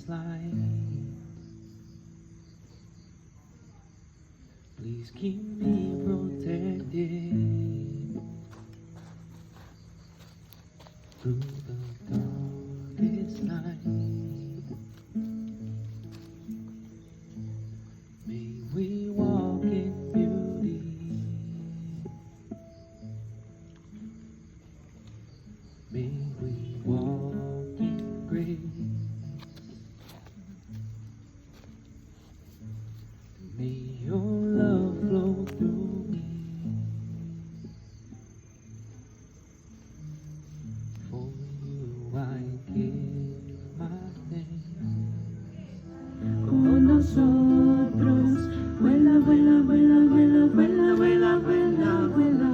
light. Please keep me protected through the darkest night. May we walk in beauty. May we walk in grace. May your love flow through me. For you I give my thanks. Con nosotros, vuela, vuela, vuela, vuela, vuela, vuela, vuela, vuela.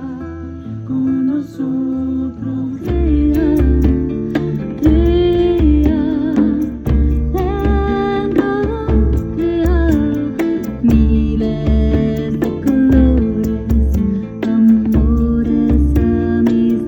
Con nosotros, crea, crea, lento, crea, miles de colores, amores, amistades.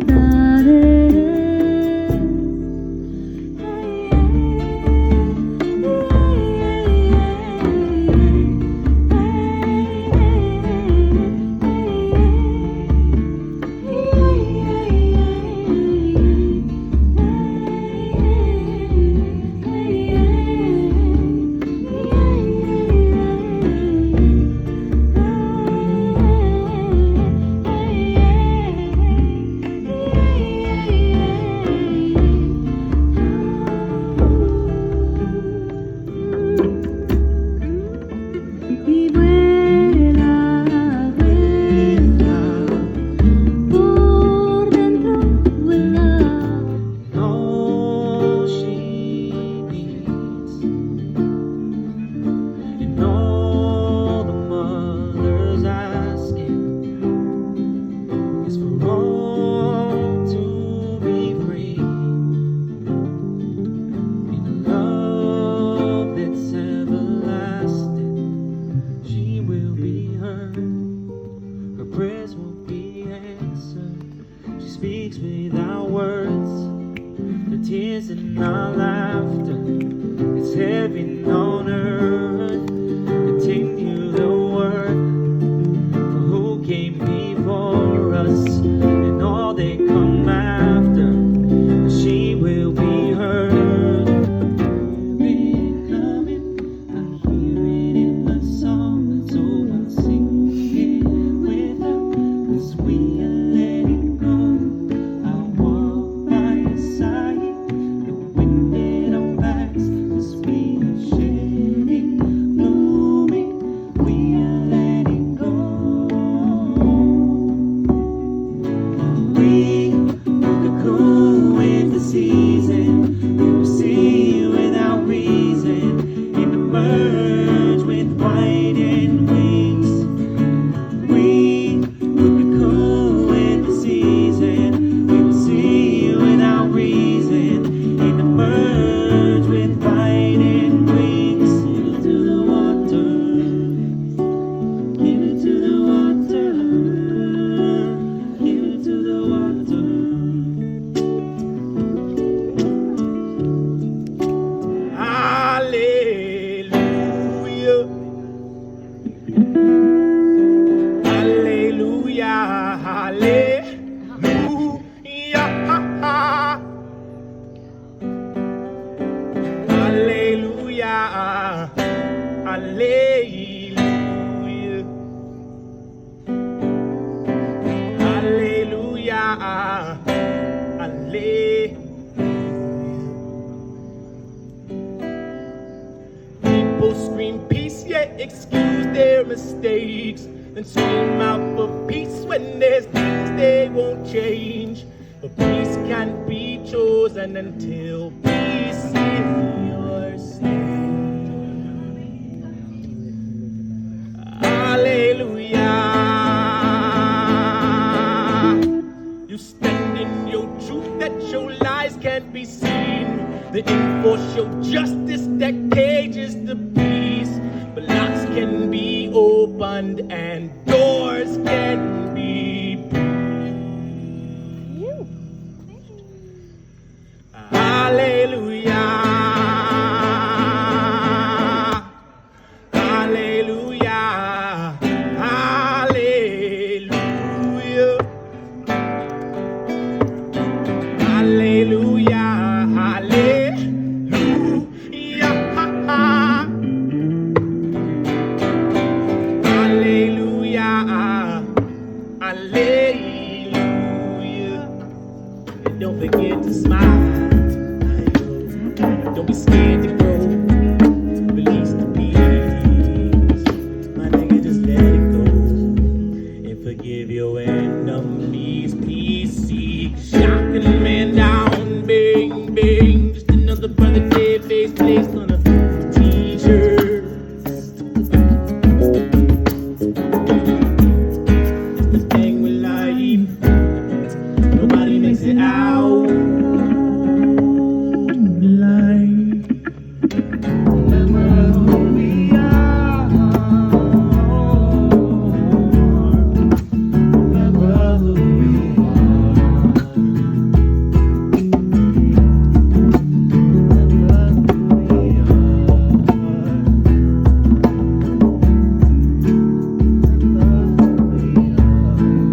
Y vuela, vuela, por dentro vuela. All she needs, and all the mother's asking, is for all to be free in a love that's everlasting. She will be heard, her prayers will be answered. She speaks without words, the tears and our laughter. It's heaven on earth. Continue the work, for who came before us and all they come after. She will be heard. Been coming, I hear it in the song, so I'll sing it with her, 'cause we are letting go. I'll walk by your side, the wind in our backs, 'cause we are shedding, blooming, we are letting go. We will be cool with the season, we will see without reason, and emerge with white and wings. We will be cool with the season, we will see without reason, and emerge with white and wings. Into the water, into the water, into the water. Hallelujah. Hallelujah. Hallelujah. Hallelujah. Hallelujah. Hallelujah. Hallelujah. People scream peace, yet excuse their mistakes, and scream out for peace when there's things they won't change. But peace can't be chosen until peace is yours. Hallelujah. You stand in your truth that your lies can't be seen. They enforce your justice that cages the peace. But locks can be opened and doors can be Hallelujah. forget to smile. Don't be scared to grow. Release the peace. My nigga, just let it go. And forgive your enemies. Peace seek. Shocking a man down. Bang, bang. Just another brother dead face placed on a t-shirt. The thing with life. Nobody makes it out alive. Remember who we are. Remember who we are. Remember who we are.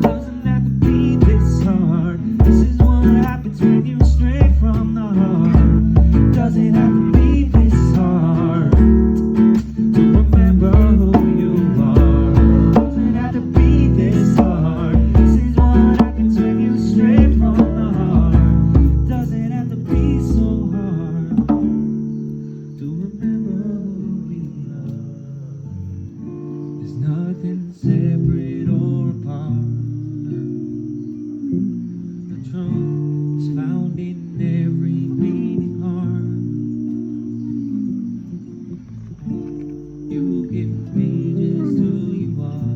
Doesn't have to be this hard. This is what happens when you stray from the heart. Doesn't have to be this hard to remember who you are. Doesn't have to be this hard. This is what happens when you stray from the heart. Doesn't have to be so hard to remember who we are. There's nothing separate or apart. The truth is found in every beating heart. You can be just who you are.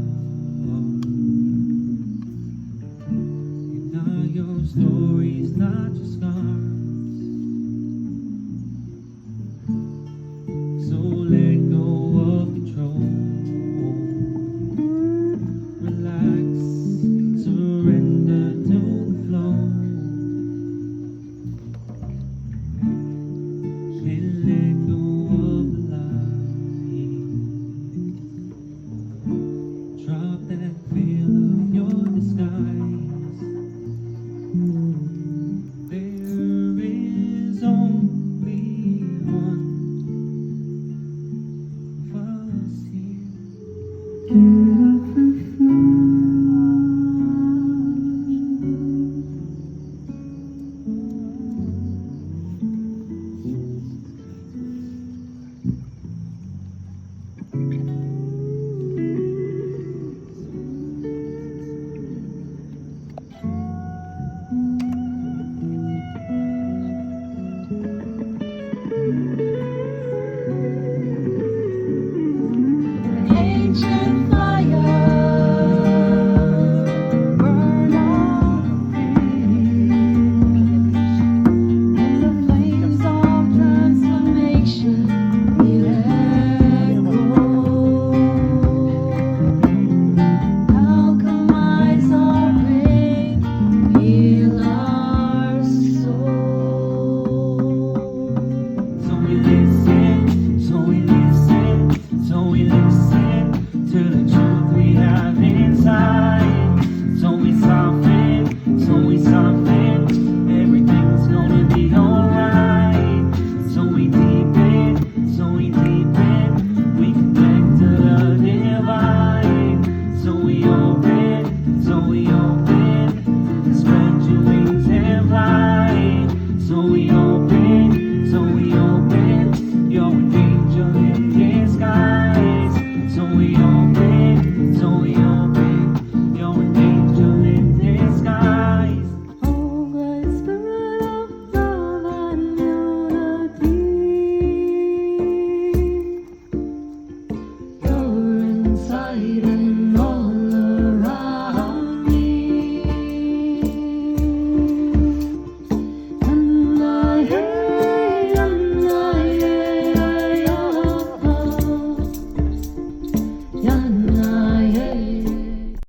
And now your story's not just